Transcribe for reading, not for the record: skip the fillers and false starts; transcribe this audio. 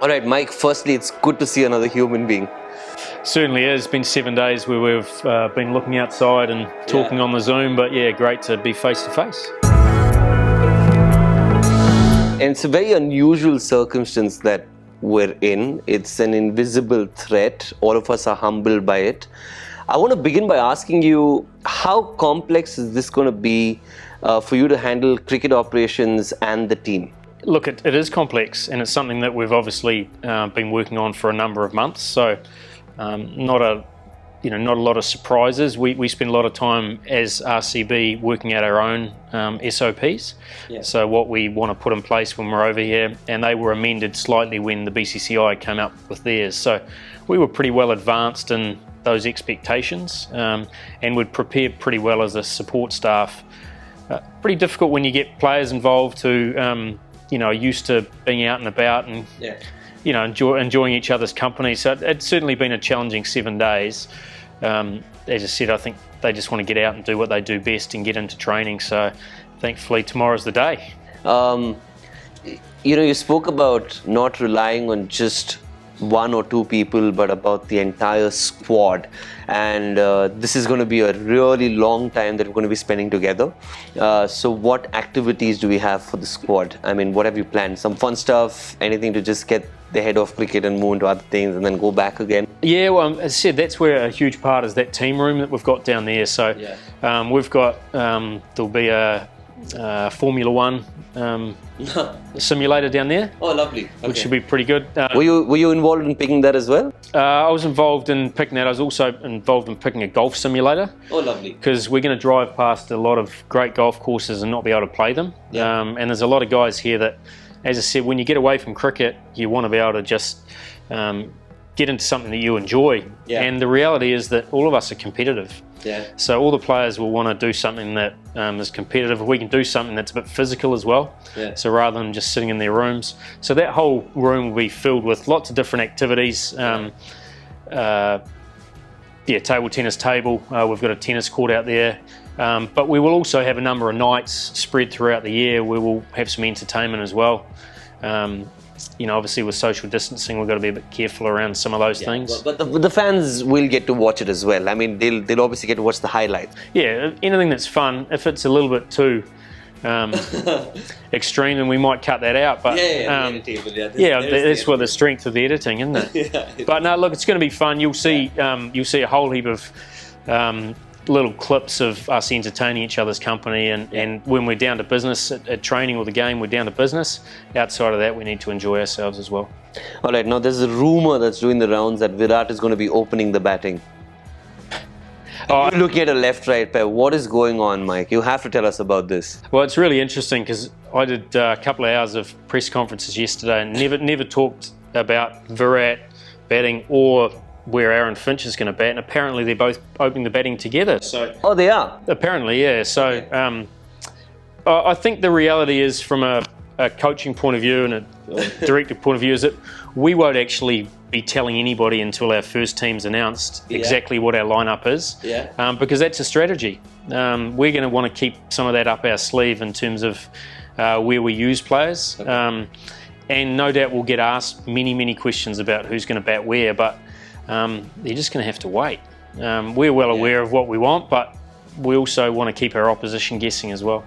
All right, Mike, firstly, it's good to see another human being. Certainly is. It's been 7 days where we've been looking outside and talking on the Zoom, but yeah, great to be face to face. And it's a very unusual circumstance that we're in. It's an invisible threat. All of us are humbled by it. I want to begin by asking you, how complex is this going to be for you to handle cricket operations and the team? Look, it is complex, and it's something that we've obviously been working on for a number of months. So, not a lot of surprises. We spend a lot of time as RCB working out our own SOPs. Yeah. So what we want to put in place when we're over here, and they were amended slightly when the BCCI came up with theirs. So we were pretty well advanced in those expectations, and we'd prepared pretty well as a support staff. Pretty difficult when you get players involved who are used to being out and about and enjoying each other's company. So it's certainly been a challenging 7 days. As I said, I think they just want to get out and do what they do best and get into training. So thankfully tomorrow's the day. You spoke about not relying on just one or two people, but about the entire squad. And this is going to be a really long time that we're going to be spending together. So what activities do we have for the squad? I mean, what have you planned? Some fun stuff, anything to just get the head off cricket and move into other things and then go back again? Yeah, well, as I said, that's where a huge part is that team room that we've got down there. So we've got, there'll be a Formula One simulator down there. Oh, lovely. Okay. Which should be pretty good. Were you involved in picking that as well? I was involved in picking that. I was also involved in picking a golf simulator. Oh, lovely. Because we're going to drive past a lot of great golf courses and not be able to play them. Yeah. And there's a lot of guys here that, as I said, when you get away from cricket, you want to be able to just get into something that you enjoy. Yeah. And the reality is that all of us are competitive. Yeah. So all the players will want to do something that is competitive. We can do something that's a bit physical as well. Yeah. So rather than just sitting in their rooms. So that whole room will be filled with lots of different activities. Table tennis table. We've got a tennis court out there. But we will also have a number of nights spread throughout the year where we'll have some entertainment as well. Obviously with social distancing, we've got to be a bit careful around some of those things. But the fans will get to watch it as well. I mean, they'll obviously get to watch the highlights. Yeah, anything that's fun. If it's a little bit too extreme, then we might cut that out. But that's what the strength of the editing, isn't it? But no, look, it's going to be fun. You'll see a whole heap of little clips of us entertaining each other's company, and when we're down to business at training or the game, we're down to business. Outside of that, we need to enjoy ourselves as well. All right, now there's a rumour that's doing the rounds that Virat is going to be opening the batting. You're looking at a left-right pair. What is going on, Mike? You have to tell us about this. Well, it's really interesting because I did a couple of hours of press conferences yesterday and never talked about Virat batting or where Aaron Finch is going to bat, and apparently they're both opening the batting together. So they are? Apparently, yeah. So I think the reality is, from a coaching point of view and a director point of view, is that we won't actually be telling anybody until our first team's announced exactly what our lineup is, because that's a strategy. We're going to want to keep some of that up our sleeve in terms of where we use players, and no doubt we'll get asked many questions about who's going to bat where, but you're just going to have to wait. We're well aware of what we want, but we also want to keep our opposition guessing as well.